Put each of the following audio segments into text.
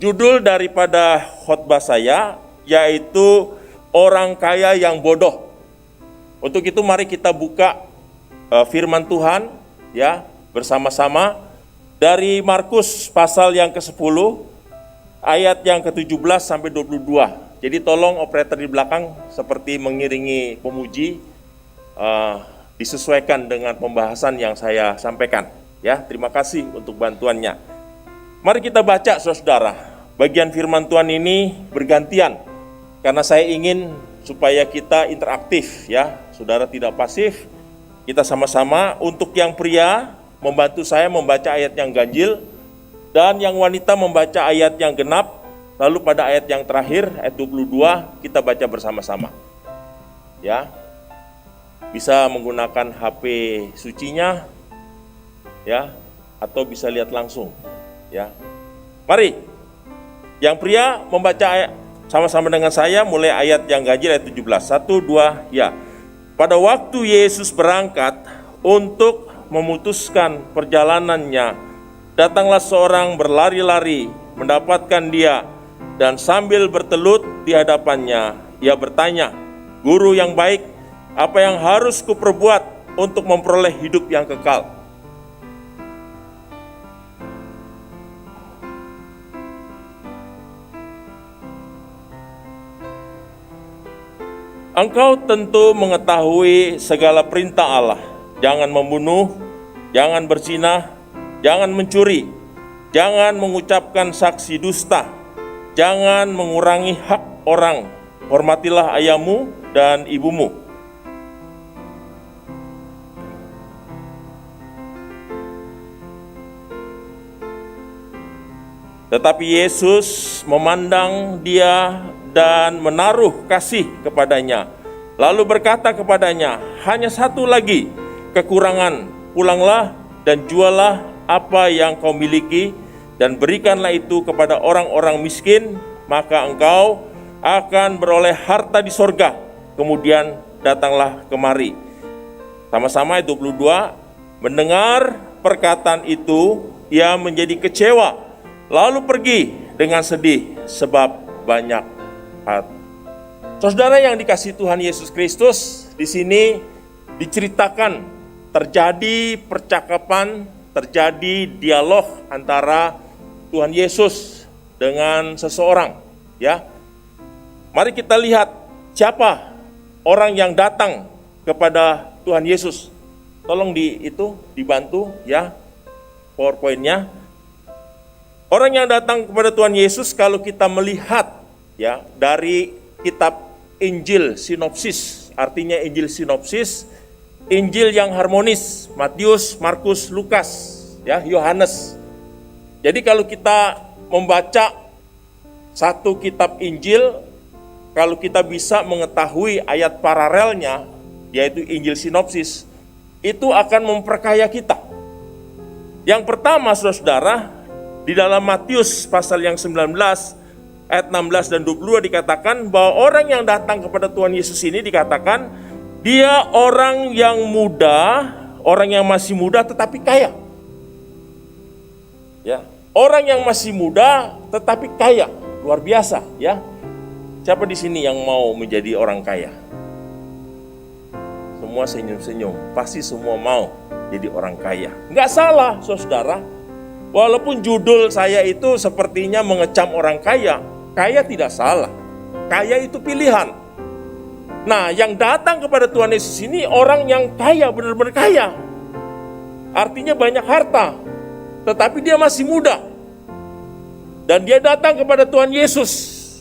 Judul daripada khotbah saya yaitu orang kaya yang bodoh. Untuk itu mari kita buka firman Tuhan ya bersama-sama dari Markus pasal yang ke-10 ayat yang ke-17 sampai 22. Jadi tolong operator di belakang seperti mengiringi pemuji disesuaikan dengan pembahasan yang saya sampaikan ya. Terima kasih untuk bantuannya. Mari kita baca saudara, bagian firman Tuhan ini bergantian, karena saya ingin supaya kita interaktif ya, saudara tidak pasif, kita sama-sama. Untuk yang pria, membantu saya membaca ayat yang ganjil, dan yang wanita membaca ayat yang genap, lalu pada ayat yang terakhir, ayat 22, kita baca bersama-sama. Ya, bisa menggunakan HP sucinya, ya, atau bisa lihat langsung. Ya, mari, yang pria membaca ayat sama-sama dengan saya mulai ayat yang ganjil ayat 17. 1, 2, ya. Pada waktu Yesus berangkat untuk memutuskan perjalanannya, datanglah seorang berlari-lari mendapatkan dia, dan sambil bertelut di hadapannya, ia bertanya, "Guru yang baik, apa yang harus kuperbuat untuk memperoleh hidup yang kekal?" Engkau tentu mengetahui segala perintah Allah. Jangan membunuh, jangan berzina, jangan mencuri, jangan mengucapkan saksi dusta, jangan mengurangi hak orang, hormatilah ayahmu dan ibumu. Tetapi Yesus memandang dia dan menaruh kasih kepadanya, lalu berkata kepadanya, "Hanya satu lagi kekurangan, pulanglah dan jualah apa yang kau miliki dan berikanlah itu kepada orang-orang miskin, maka engkau akan beroleh harta di sorga. Kemudian datanglah kemari." Sama-sama ayat 22, mendengar perkataan itu, ia menjadi kecewa, lalu pergi dengan sedih sebab banyak harta. Saudara yang dikasihi Tuhan Yesus Kristus, di sini diceritakan terjadi percakapan, terjadi dialog antara Tuhan Yesus dengan seseorang, ya. Mari kita lihat siapa orang yang datang kepada Tuhan Yesus. Tolong dibantu ya PowerPoint-nya. Orang yang datang kepada Tuhan Yesus, kalau kita melihat ya dari kitab Injil sinopsis, artinya Injil sinopsis, Injil yang harmonis, Matius, Markus, Lukas, ya, Yohanes. Jadi kalau kita membaca satu kitab Injil, kalau kita bisa mengetahui ayat paralelnya, yaitu Injil sinopsis, itu akan memperkaya kita. Yang pertama, saudara, di dalam Matius pasal yang 19, ayat 16 dan 22 dikatakan bahwa orang yang datang kepada Tuhan Yesus ini dikatakan dia orang yang muda, orang yang masih muda tetapi kaya. Ya, orang yang masih muda tetapi kaya, luar biasa, ya. Siapa di sini yang mau menjadi orang kaya? Semua senyum-senyum, pasti semua mau jadi orang kaya. Enggak salah, saudara. Walaupun judul saya itu sepertinya mengecam orang kaya, kaya tidak salah. Kaya itu pilihan. Nah, yang datang kepada Tuhan Yesus ini orang yang kaya, benar-benar kaya. Artinya banyak harta, tetapi dia masih muda. Dan dia datang kepada Tuhan Yesus,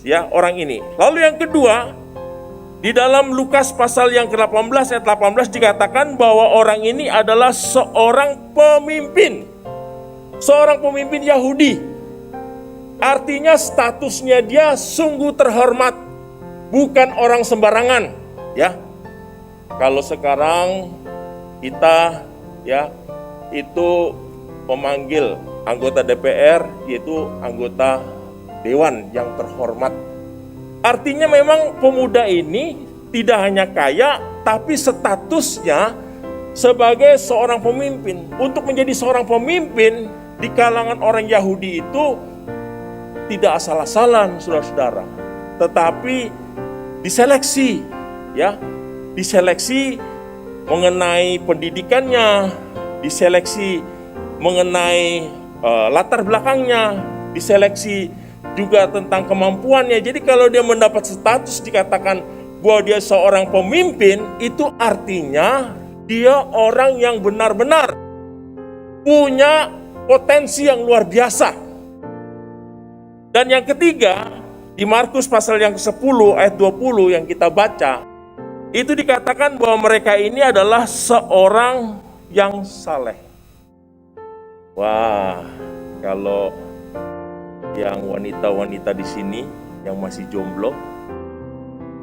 ya, orang ini. Lalu yang kedua, di dalam Lukas pasal yang ke-18 ayat 18 dikatakan bahwa orang ini adalah seorang pemimpin. Seorang pemimpin Yahudi. Artinya statusnya dia sungguh terhormat, bukan orang sembarangan, ya. Kalau sekarang kita ya itu memanggil anggota DPR yaitu anggota dewan yang terhormat. Artinya memang pemuda ini tidak hanya kaya, tapi statusnya sebagai seorang pemimpin. Untuk menjadi seorang pemimpin di kalangan orang Yahudi itu tidak asal-asalan, saudara-saudara, tetapi diseleksi, ya, diseleksi mengenai pendidikannya, diseleksi mengenai latar belakangnya, diseleksi juga tentang kemampuannya. Jadi kalau dia mendapat status dikatakan bahwa dia seorang pemimpin, itu artinya dia orang yang benar-benar punya potensi yang luar biasa. Dan yang ketiga, di Markus pasal yang ke-10 ayat 20 yang kita baca, itu dikatakan bahwa mereka ini adalah seorang yang saleh. Wah, kalau yang wanita-wanita di sini yang masih jomblo,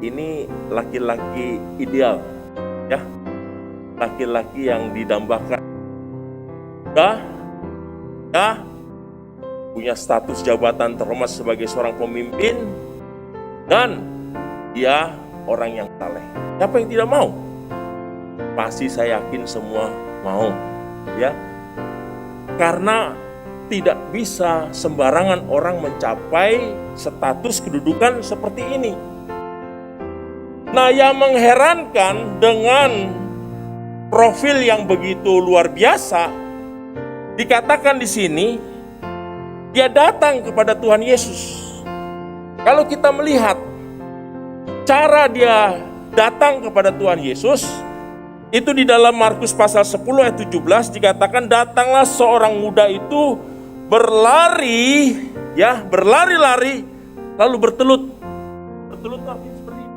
ini laki-laki ideal, ya, laki-laki yang didambakan. Punya status jabatan terhormat sebagai seorang pemimpin, dan dia orang yang saleh. Siapa yang tidak mau? Pasti saya yakin semua mau, ya. Karena tidak bisa sembarangan orang mencapai status kedudukan seperti ini. Nah, yang mengherankan dengan profil yang begitu luar biasa, dikatakan di sini, dia datang kepada Tuhan Yesus. Kalau kita melihat cara dia datang kepada Tuhan Yesus, itu di dalam Markus pasal 10 ayat 17 dikatakan, datanglah seorang muda itu berlari, ya, berlari-lari lalu bertelut. Bertelut artinya seperti ini.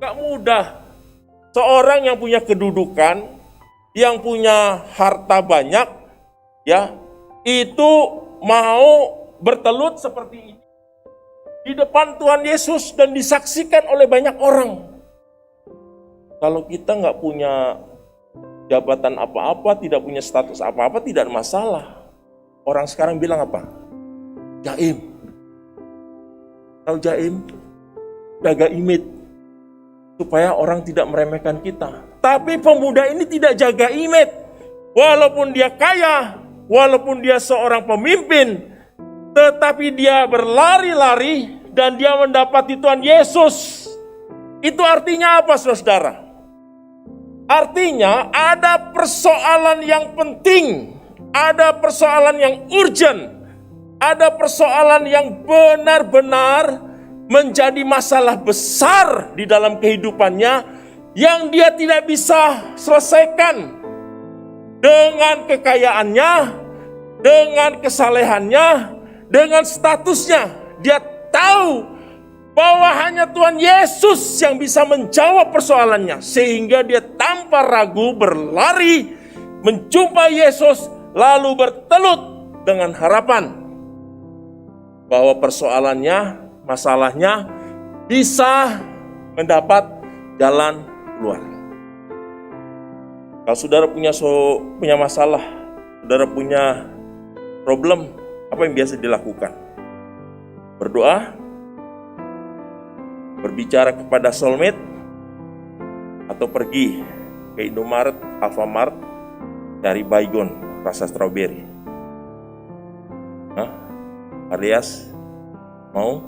Gak mudah seorang yang punya kedudukan, yang punya harta banyak, ya, itu mau bertelut seperti ini di depan Tuhan Yesus dan disaksikan oleh banyak orang. Kalau kita nggak punya jabatan apa-apa, tidak punya status apa-apa, tidak ada masalah. Orang sekarang bilang apa? Jaim. Tahu jaim? Jaga image, supaya orang tidak meremehkan kita. Tapi pemuda ini tidak jaga image. Walaupun dia kaya, walaupun dia seorang pemimpin, tetapi dia berlari-lari dan dia mendapati Tuhan Yesus. Itu artinya apa, saudara? Artinya ada persoalan yang penting, ada persoalan yang urgent, ada persoalan yang benar-benar menjadi masalah besar di dalam kehidupannya yang dia tidak bisa selesaikan dengan kekayaannya, dengan kesalehannya, dengan statusnya. Dia tahu bahwa hanya Tuhan Yesus yang bisa menjawab persoalannya, sehingga dia tanpa ragu berlari menjumpai Yesus lalu bertelut dengan harapan bahwa persoalannya, masalahnya bisa mendapat jalan keluar. Kalau saudara punya masalah, saudara punya problem, apa yang biasa dilakukan? Berdoa, berbicara kepada soulmate, atau pergi ke Indomaret, Alfamart, cari baygon rasa strawberry. Alias mau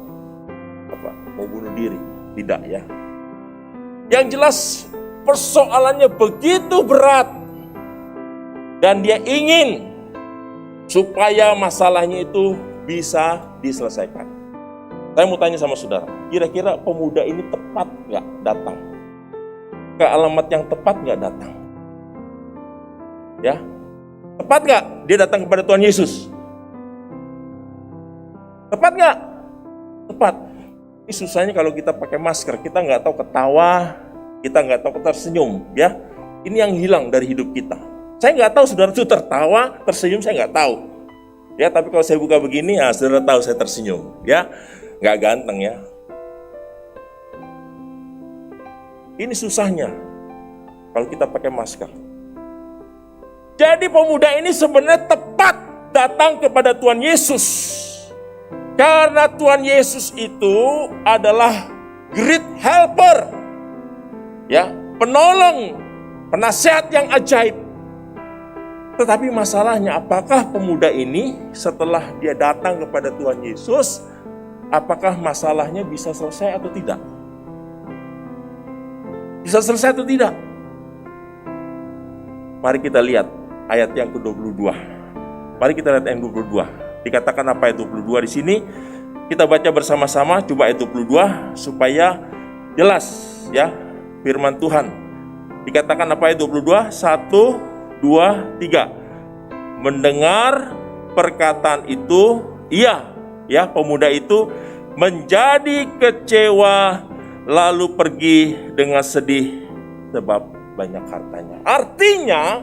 apa? Mau bunuh diri? Tidak, ya. Yang jelas persoalannya begitu berat dan dia ingin supaya masalahnya itu bisa diselesaikan. Saya mau tanya sama saudara, kira-kira pemuda ini tepat nggak datang? Ke alamat yang tepat nggak datang? Ya, tepat nggak dia datang kepada Tuhan Yesus? Tepat nggak? Tepat. Ini susahnya kalau kita pakai masker, kita nggak tahu ketawa, kita nggak tahu tersenyum, ya. Ini yang hilang dari hidup kita. Saya nggak tahu saudara itu tertawa, tersenyum, saya nggak tahu. Ya, tapi kalau saya buka begini, ya saudara tahu saya tersenyum, ya. Nggak ganteng, ya. Ini susahnya kalau kita pakai masker. Jadi pemuda ini sebenarnya tepat datang kepada Tuhan Yesus. Karena Tuhan Yesus itu adalah great helper. Ya, penolong, penasihat yang ajaib. Tetapi masalahnya, apakah pemuda ini setelah dia datang kepada Tuhan Yesus, apakah masalahnya bisa selesai atau tidak? Bisa selesai atau tidak? Mari kita lihat ayat yang ke-22. Mari kita lihat ayat 22. Dikatakan apa ayat 22 di sini? Kita baca bersama-sama, coba ayat 22 supaya jelas ya firman Tuhan. Dikatakan apa ayat 22? 1, 2, 3. Mendengar perkataan itu, ya pemuda itu menjadi kecewa lalu pergi dengan sedih sebab banyak hartanya. Artinya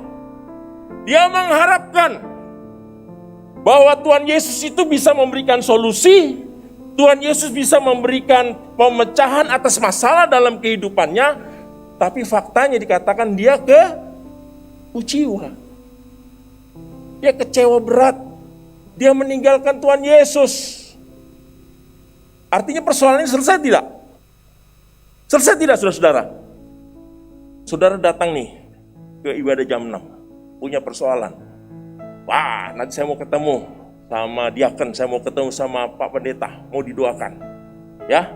dia mengharapkan bahwa Tuhan Yesus itu bisa memberikan solusi, Tuhan Yesus bisa memberikan pemecahan atas masalah dalam kehidupannya, tapi faktanya dikatakan dia kecewa. Dia kecewa berat. Dia meninggalkan Tuhan Yesus. Artinya persoalan ini selesai tidak? Selesai tidak, saudara-saudara? Saudara datang nih ke ibadah jam 6, punya persoalan. Wah, nanti saya mau ketemu sama diaken, saya mau ketemu sama Pak Pendeta, mau didoakan. Ya,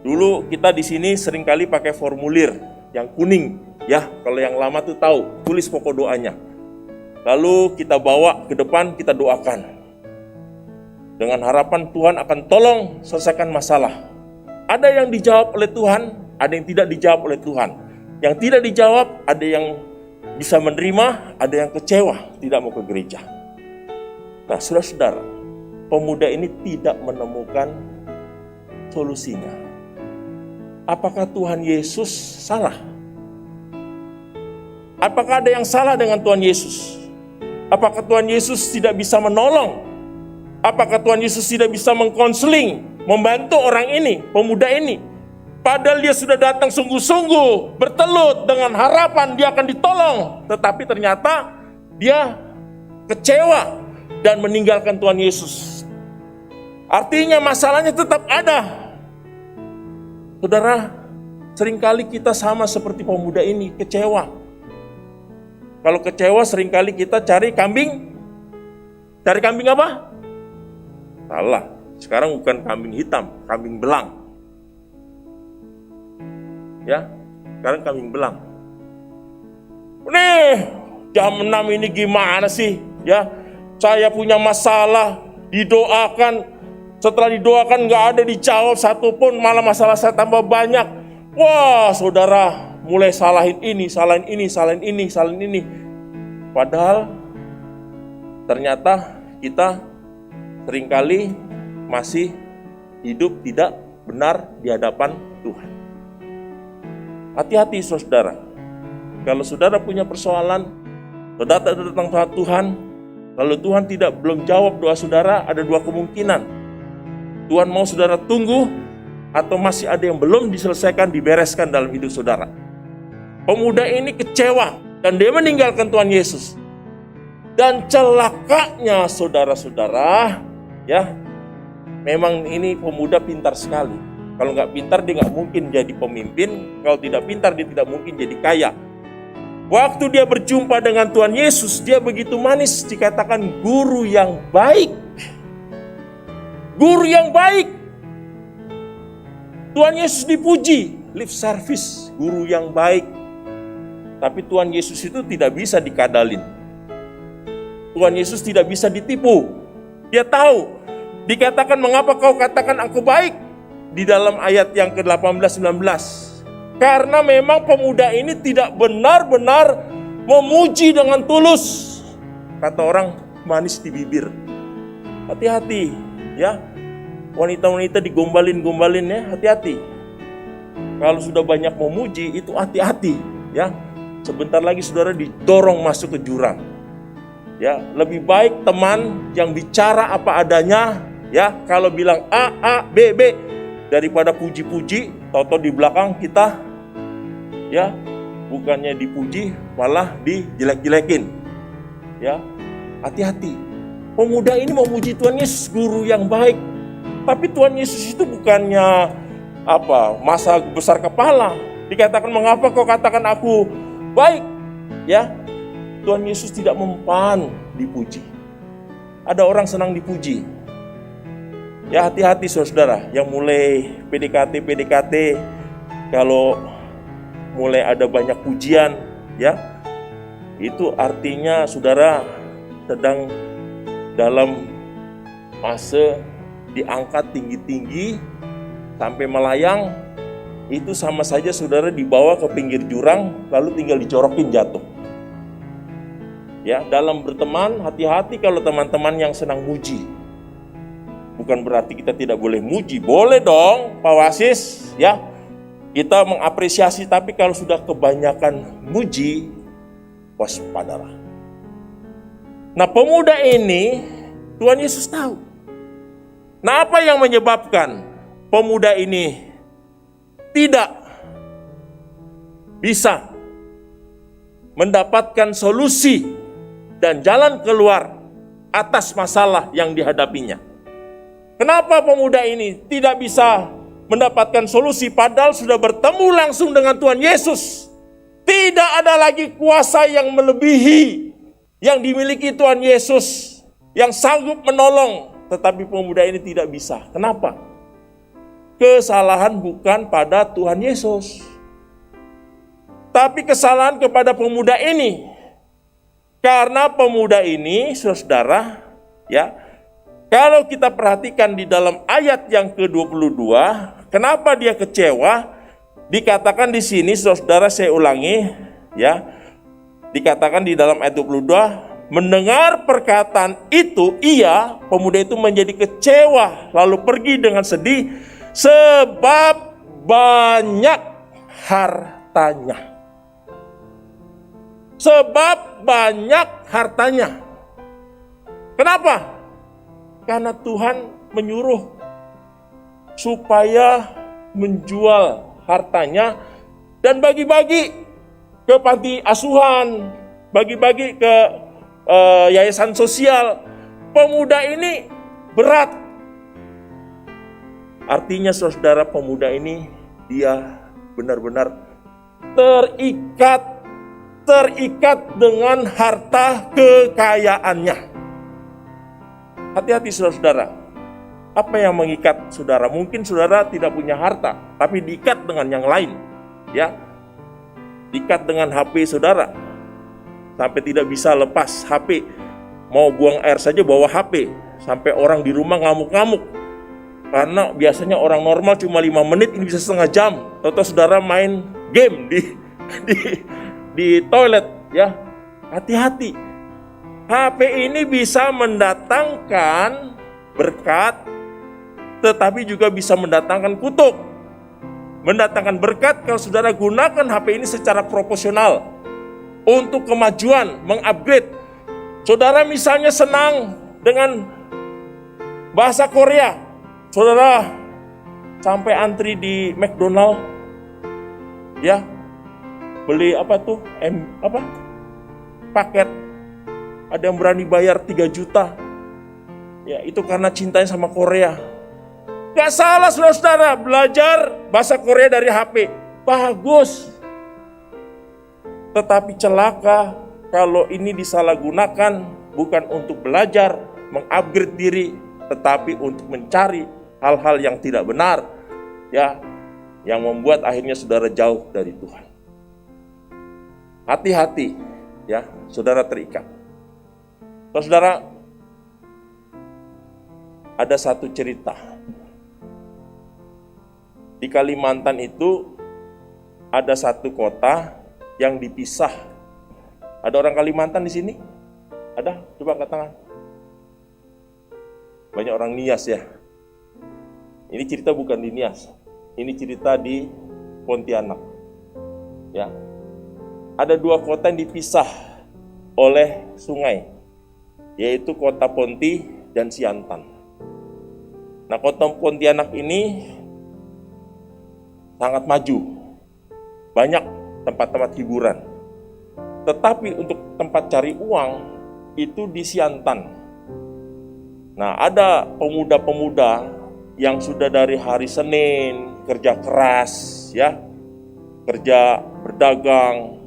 dulu kita di sini seringkali pakai formulir yang kuning, ya. Kalau yang lama tuh tahu, tulis pokok doanya. Lalu kita bawa ke depan, kita doakan. Dengan harapan Tuhan akan tolong selesaikan masalah. Ada yang dijawab oleh Tuhan, ada yang tidak dijawab oleh Tuhan. Yang tidak dijawab, ada yang bisa menerima, ada yang kecewa, tidak mau ke gereja. Nah, saudara-saudara, pemuda ini tidak menemukan solusinya. Apakah Tuhan Yesus salah? Apakah ada yang salah dengan Tuhan Yesus? Apakah Tuhan Yesus tidak bisa menolong? Apakah Tuhan Yesus tidak bisa mengkonseling, membantu orang ini, pemuda ini? Padahal dia sudah datang sungguh-sungguh, bertelut dengan harapan dia akan ditolong. Tetapi ternyata dia kecewa dan meninggalkan Tuhan Yesus. Artinya masalahnya tetap ada. Saudara, seringkali kita sama seperti pemuda ini, kecewa. Kalau kecewa seringkali kita cari kambing. Cari kambing apa? Salah, sekarang bukan kambing hitam, kambing belang. Ya, sekarang kambing belang. Nih, jam 6 ini gimana sih? Ya, saya punya masalah, didoakan. Setelah didoakan gak ada dijawab satupun, malah masalah saya tambah banyak. Wah, saudara, mulai salahin ini, salahin ini, salahin ini, salahin ini. Padahal ternyata kita seringkali masih hidup tidak benar di hadapan Tuhan. Hati-hati saudara. Kalau saudara punya persoalan, saudara datang ke Tuhan, lalu Tuhan belum jawab doa saudara, ada dua kemungkinan. Tuhan mau saudara tunggu, atau masih ada yang belum diselesaikan, dibereskan dalam hidup saudara. Pemuda ini kecewa, dan dia meninggalkan Tuhan Yesus. Dan celakanya saudara-saudara, ya, memang ini pemuda pintar sekali. Kalau nggak pintar dia nggak mungkin jadi pemimpin. Kalau tidak pintar dia tidak mungkin jadi kaya. Waktu dia berjumpa dengan Tuhan Yesus, dia begitu manis, dikatakan guru yang baik. Guru yang baik. Tuhan Yesus dipuji, lip service, guru yang baik. Tapi Tuhan Yesus itu tidak bisa dikadalin. Tuhan Yesus tidak bisa ditipu. Dia tahu. Dikatakan mengapa kau katakan aku baik? Di dalam ayat yang ke-18-19. Karena memang pemuda ini tidak benar-benar memuji dengan tulus. Kata orang, manis di bibir. Hati-hati ya. Wanita-wanita digombalin-gombalin ya, hati-hati. Kalau sudah banyak memuji itu hati-hati ya. Sebentar lagi saudara didorong masuk ke jurang. Ya, lebih baik teman yang bicara apa adanya ya, kalau bilang A, B, daripada puji-puji, tahu-tahu di belakang kita ya, bukannya dipuji malah dijelek-jelekin. Ya, hati-hati. Pemuda ini memuji Tuhan Yesus, guru yang baik. Tapi Tuhan Yesus itu bukannya masa besar kepala. Dikatakan mengapa kau katakan aku baik? Ya. Tuhan Yesus tidak mempan dipuji. Ada orang senang dipuji. Ya, hati-hati saudara yang mulai PDKT, kalau mulai ada banyak pujian, ya, itu artinya saudara sedang dalam fase diangkat tinggi-tinggi sampai melayang. Itu sama saja saudara dibawa ke pinggir jurang lalu tinggal dicorokin jatuh. Ya, dalam berteman hati-hati kalau teman-teman yang senang muji. Bukan berarti kita tidak boleh muji, boleh dong Pak Wasis, ya. Kita mengapresiasi, tapi kalau sudah kebanyakan muji, waspadalah. Nah, pemuda ini Tuhan Yesus tahu. Nah, apa yang menyebabkan pemuda ini tidak bisa mendapatkan solusi dan jalan keluar atas masalah yang dihadapinya? Kenapa pemuda ini tidak bisa mendapatkan solusi padahal sudah bertemu langsung dengan Tuhan Yesus? Tidak ada lagi kuasa yang melebihi yang dimiliki Tuhan Yesus yang sanggup menolong, tetapi pemuda ini tidak bisa. Kenapa? Kesalahan bukan pada Tuhan Yesus, tapi kesalahan kepada pemuda ini. Karena pemuda ini, saudara, ya, kalau kita perhatikan di dalam ayat yang ke-22, kenapa dia kecewa? Dikatakan di sini, saudara, saya ulangi, ya, dikatakan di dalam ayat 22, mendengar perkataan itu, pemuda itu menjadi kecewa, lalu pergi dengan sedih, sebab banyak hartanya. Sebab banyak hartanya. Kenapa? Karena Tuhan menyuruh supaya menjual hartanya dan bagi-bagi ke panti asuhan, bagi-bagi ke yayasan sosial. Pemuda ini berat. Artinya saudara, pemuda ini dia benar-benar terikat dengan harta kekayaannya. Hati-hati saudara. Apa yang mengikat saudara? Mungkin saudara tidak punya harta, tapi diikat dengan yang lain, ya. Diikat dengan HP saudara, sampai tidak bisa lepas HP. Mau buang air saja bawa HP, sampai orang di rumah ngamuk-ngamuk. Karena biasanya orang normal cuma 5 menit, ini bisa setengah jam. Tahu-tahu saudara main game di toilet, ya. Hati-hati. HP ini bisa mendatangkan berkat, tetapi juga bisa mendatangkan kutuk. Mendatangkan berkat kalau saudara gunakan HP ini secara proporsional untuk kemajuan, mengupgrade. Saudara misalnya senang dengan bahasa Korea, saudara sampai antri di McDonald, ya, beli paket. Ada yang berani bayar 3 juta. Ya, itu karena cintanya sama Korea. Gak salah saudara, belajar bahasa Korea dari HP. Bagus. Tetapi celaka kalau ini disalahgunakan bukan untuk belajar, mengupgrade diri, tetapi untuk mencari hal-hal yang tidak benar, ya, yang membuat akhirnya saudara jauh dari Tuhan. Hati-hati, ya, saudara terikat. Saudara, ada satu cerita. Di Kalimantan itu ada satu kota yang dipisah. Ada orang Kalimantan di sini? Ada? Coba angkat tangan. Banyak orang Nias ya. Ini cerita bukan di Nias. Ini cerita di Pontianak. Ya. Ada 2 kota yang dipisah oleh sungai, yaitu kota Ponti dan Siantan. Nah, kota Pontianak ini sangat maju, banyak tempat-tempat hiburan. Tetapi untuk tempat cari uang itu di Siantan. Nah, ada pemuda-pemuda yang sudah dari hari Senin kerja keras, ya, kerja berdagang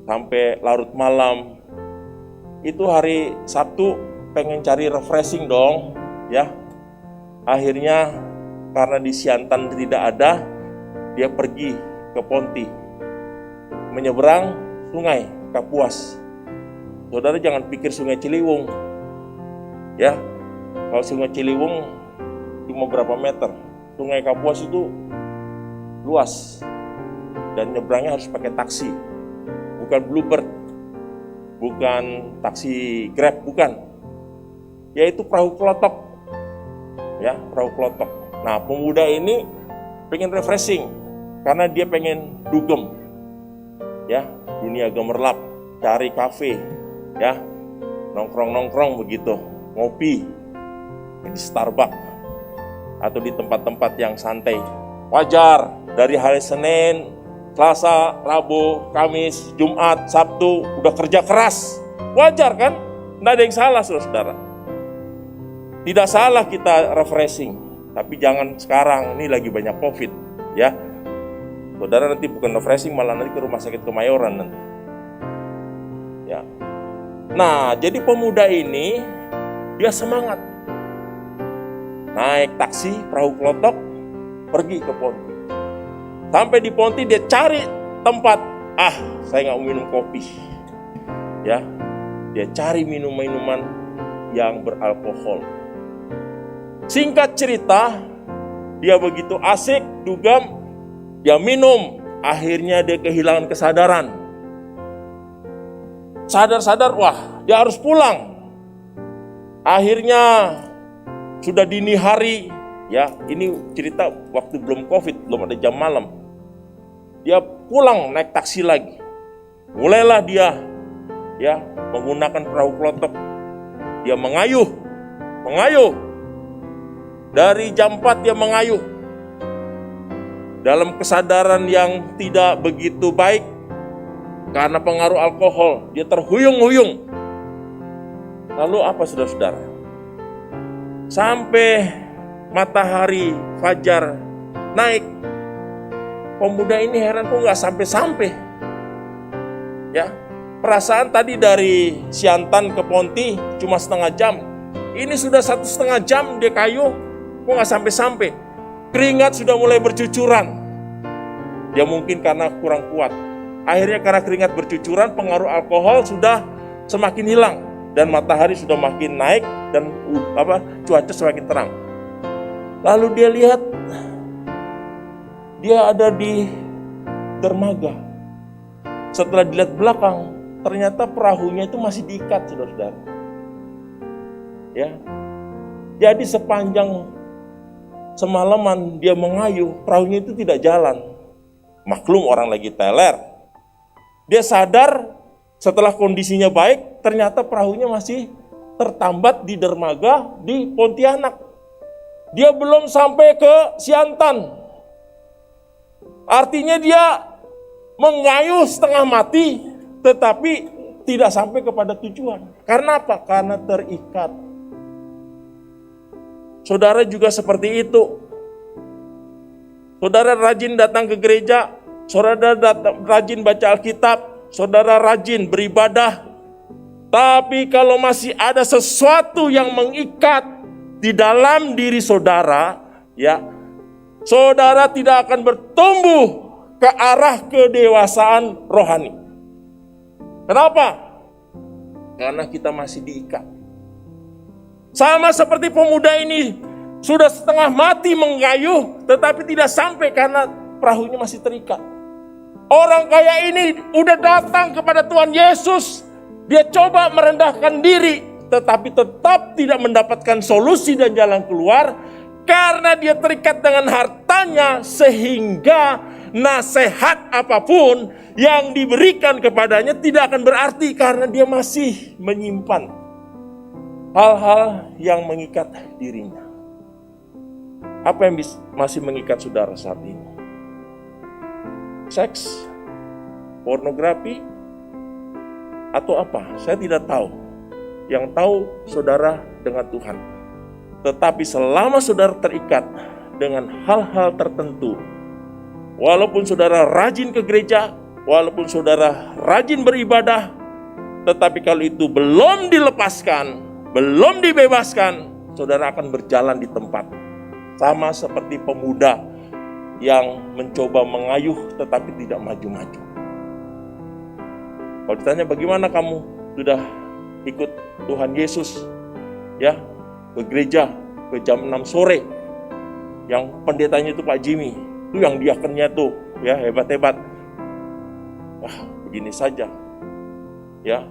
sampai larut malam, itu hari Sabtu pengen cari refreshing dong, ya. Akhirnya karena di Siantan tidak ada, dia pergi ke Ponti, menyeberang sungai Kapuas. Saudara jangan pikir sungai Ciliwung, ya. Kalau sungai Ciliwung cuma berapa meter, sungai Kapuas itu luas dan nyebrangnya harus pakai taksi, bukan Bluebird, bukan taksi Grab, bukan, yaitu perahu kelotok, ya, perahu kelotok. Nah, pemuda ini pengen refreshing karena dia pengen dugem, ya, dunia gemerlap, cari kafe, ya, nongkrong begitu, ngopi di Starbucks atau di tempat-tempat yang santai. Wajar, dari hari Senin, Selasa, Rabu, Kamis, Jumat, Sabtu udah kerja keras. Wajar kan? Nggak ada yang salah, saudara. Tidak salah kita refreshing, tapi jangan sekarang, ini lagi banyak COVID, ya. Saudara nanti bukan refreshing, malah nanti ke rumah sakit Kemayoran nanti. Ya. Nah, jadi pemuda ini dia semangat. Naik taksi, perahu kelotok, pergi ke Ponti. Sampai di Ponti dia cari tempat, saya nggak mau minum kopi. Ya, dia cari minuman yang beralkohol. Singkat cerita, dia begitu asik, dugem, dia minum, akhirnya dia kehilangan kesadaran. Sadar-sadar, wah, dia harus pulang. Akhirnya sudah dini hari, ya, ini cerita waktu belum COVID, belum ada jam malam. Dia pulang naik taksi lagi. Mulailah dia, ya, menggunakan perahu kelotok. Dia mengayuh. Dari jam 4 dia mengayuh. Dalam kesadaran yang tidak begitu baik karena pengaruh alkohol, dia terhuyung-huyung. Lalu apa, saudara-saudara? Sampai matahari fajar naik, pemuda ini heran kok nggak sampai-sampai. Ya, perasaan tadi dari Siantan ke Ponti cuma setengah jam. Ini sudah 1,5 jam dia kayuh, kok nggak sampai-sampai. Keringat sudah mulai bercucuran. Dia mungkin karena kurang kuat. Akhirnya karena keringat bercucuran, pengaruh alkohol sudah semakin hilang dan matahari sudah makin naik dan cuaca semakin terang. Lalu dia lihat dia ada di dermaga. Setelah dilihat belakang, ternyata perahunya itu masih diikat, saudara-saudara. Ya, jadi sepanjang semalaman dia mengayuh, perahunya itu tidak jalan. Maklum orang lagi teler. Dia sadar setelah kondisinya baik, ternyata perahunya masih tertambat di dermaga di Pontianak. Dia belum sampai ke Siantan. Artinya dia mengayuh setengah mati, tetapi tidak sampai kepada tujuan. Karena apa? Karena terikat. Saudara juga seperti itu. Saudara rajin datang ke gereja, saudara rajin baca Alkitab, saudara rajin beribadah. Tapi kalau masih ada sesuatu yang mengikat di dalam diri saudara, ya, saudara tidak akan bertumbuh ke arah kedewasaan rohani. Kenapa? Karena kita masih diikat. Sama seperti pemuda ini, sudah setengah mati mengayuh, tetapi tidak sampai karena perahunya masih terikat. Orang kaya ini udah datang kepada Tuhan Yesus, dia coba merendahkan diri, tetapi tetap tidak mendapatkan solusi dan jalan keluar, karena dia terikat dengan hartanya, sehingga nasihat apapun yang diberikan kepadanya tidak akan berarti karena dia masih menyimpan hal-hal yang mengikat dirinya. Apa yang masih mengikat saudara saat ini? Seks, pornografi, atau apa? Saya tidak tahu. Yang tahu saudara dengan Tuhan. Tetapi selama saudara terikat dengan hal-hal tertentu, walaupun saudara rajin ke gereja, walaupun saudara rajin beribadah, Tetapi kalau itu belum dilepaskan, belum dibebaskan, saudara akan berjalan di tempat. Sama seperti pemuda yang mencoba mengayuh tetapi tidak maju-maju. Kalau ditanya bagaimana kamu sudah ikut Tuhan Yesus, ya, ke gereja ke jam 6 sore, yang pendetanya itu Pak Jimmy, itu yang diakennya tuh, ya, hebat-hebat. Wah, begini saja, ya.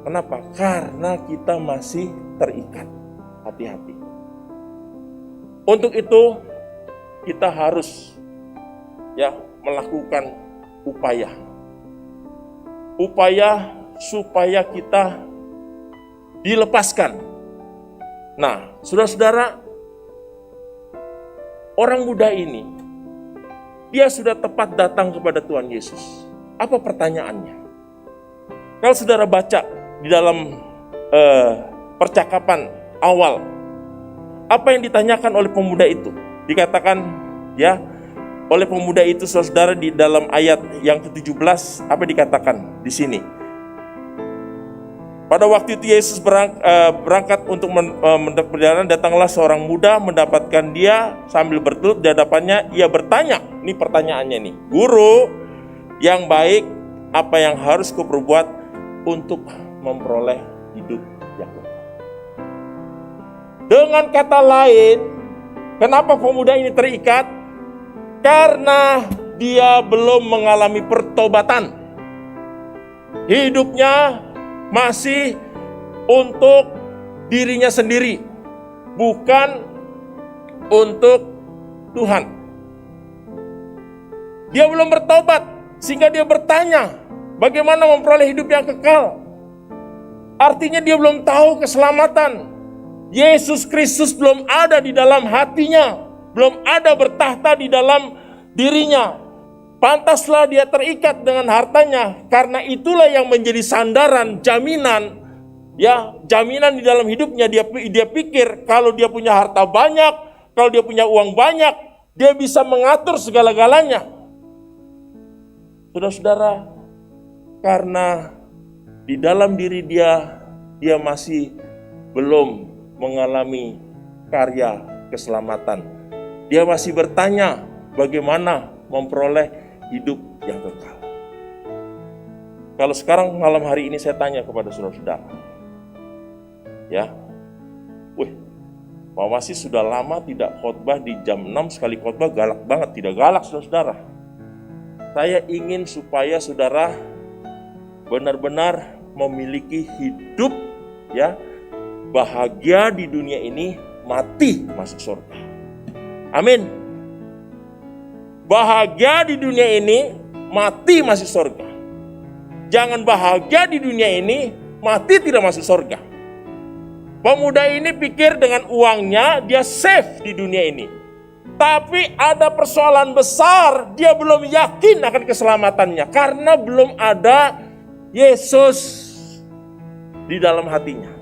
Kenapa? Karena kita masih terikat. Hati-hati. Untuk itu kita harus, ya, melakukan upaya supaya kita dilepaskan. Nah, saudara-saudara, orang muda ini, dia sudah tepat datang kepada Tuhan Yesus. Apa pertanyaannya? Kalau saudara baca di dalam percakapan awal, apa yang ditanyakan oleh pemuda itu? Dikatakan, ya, oleh pemuda itu, saudara, di dalam ayat yang ke-17, apa dikatakan di sini? Pada waktu itu Yesus berangkat untuk perjalanan, datanglah seorang muda mendapatkan dia sambil bertelut di hadapannya. Ia bertanya, ini pertanyaannya nih, Guru yang baik, apa yang harus kuperbuat untuk memperoleh hidup yang kekal? Dengan kata lain, kenapa pemuda ini terikat? Karena dia belum mengalami pertobatan. Hidupnya masih untuk dirinya sendiri, bukan untuk Tuhan. Dia belum bertobat, sehingga dia bertanya, bagaimana memperoleh hidup yang kekal? Artinya dia belum tahu keselamatan. Yesus Kristus belum ada di dalam hatinya, belum ada bertahta di dalam dirinya. Pantaslah dia terikat dengan hartanya, karena itulah yang menjadi sandaran, jaminan, ya, jaminan di dalam hidupnya. Dia pikir kalau dia punya harta banyak, kalau dia punya uang banyak, dia bisa mengatur segala-galanya. Saudara-saudara, karena di dalam diri dia masih belum mengalami karya keselamatan. Dia masih bertanya bagaimana memperoleh hidup yang kekal. Kalau sekarang malam hari ini saya tanya kepada saudara-saudara, ya, Pak Wasi sudah lama tidak khotbah di jam 6, sekali khotbah galak banget. Tidak galak, saudara-saudara. Saya ingin supaya saudara benar-benar memiliki hidup, ya, bahagia di dunia ini, mati masuk surga. Amin. Bahagia di dunia ini, mati masuk surga. Jangan bahagia di dunia ini, mati tidak masuk surga. Pemuda ini pikir dengan uangnya dia safe di dunia ini. Tapi ada persoalan besar, dia belum yakin akan keselamatannya karena belum ada Yesus di dalam hatinya.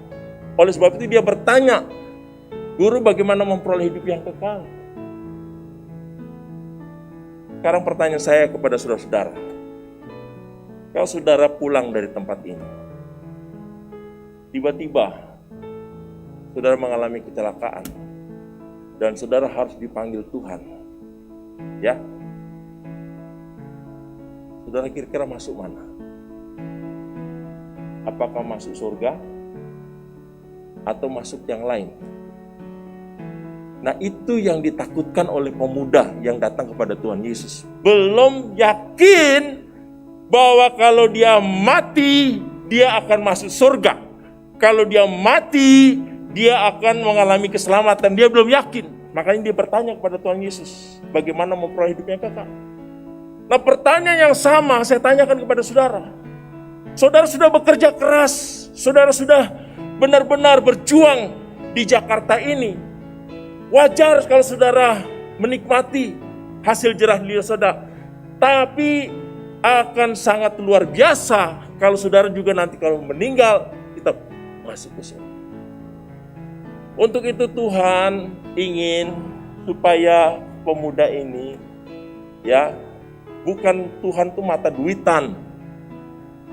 Oleh sebab itu dia bertanya, Guru, bagaimana memperoleh hidup yang kekal? Sekarang pertanyaan saya kepada saudara-saudara. Kalau saudara pulang dari tempat ini, tiba-tiba saudara mengalami kecelakaan, dan saudara harus dipanggil Tuhan, ya, saudara kira-kira masuk mana? Apakah masuk surga atau masuk yang lain? Nah, itu yang ditakutkan oleh pemuda yang datang kepada Tuhan Yesus. Belum yakin bahwa kalau dia mati, dia akan masuk surga. Kalau dia mati, dia akan mengalami keselamatan. Dia belum yakin. Makanya dia bertanya kepada Tuhan Yesus, bagaimana memperoleh hidup yang kekal? Nah, pertanyaan yang sama saya tanyakan kepada saudara. Saudara sudah bekerja keras, saudara sudah benar-benar berjuang di Jakarta ini. Wajar kalau saudara menikmati hasil jerah liur saudara. Tapi akan sangat luar biasa kalau saudara juga nanti kalau meninggal, kita masuk ke surga. Untuk itu Tuhan ingin supaya pemuda ini, ya, bukan Tuhan tuh mata duitan.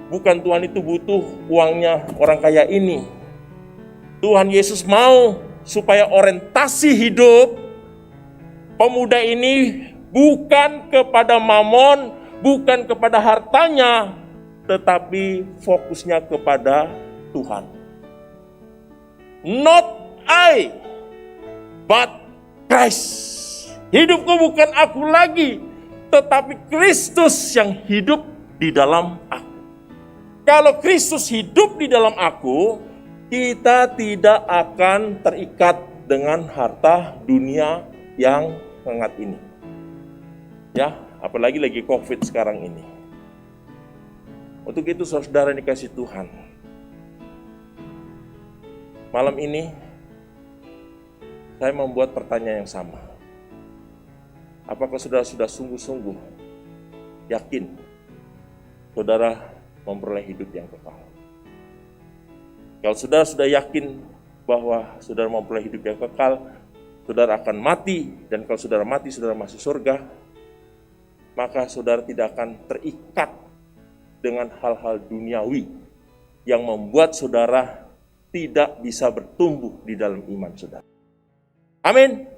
Bukan Tuhan itu butuh uangnya orang kaya ini. Tuhan Yesus mau supaya orientasi hidup pemuda ini bukan kepada mamon, bukan kepada hartanya, tetapi fokusnya kepada Tuhan. Not I, but Christ. Hidupku bukan aku lagi, tetapi Kristus yang hidup di dalam aku. Kalau Kristus hidup di dalam aku, kita tidak akan terikat dengan harta dunia yang hangat ini. Ya, apalagi lagi COVID sekarang ini. Untuk itu saudara dikasih Tuhan, malam ini saya membuat pertanyaan yang sama. Apakah saudara sudah sungguh-sungguh yakin saudara memperoleh hidup yang kekal? Kalau saudara sudah yakin bahwa saudara memperoleh hidup yang kekal, saudara akan mati, dan kalau saudara mati, saudara masuk surga, maka saudara tidak akan terikat dengan hal-hal duniawi yang membuat saudara tidak bisa bertumbuh di dalam iman saudara. Amin.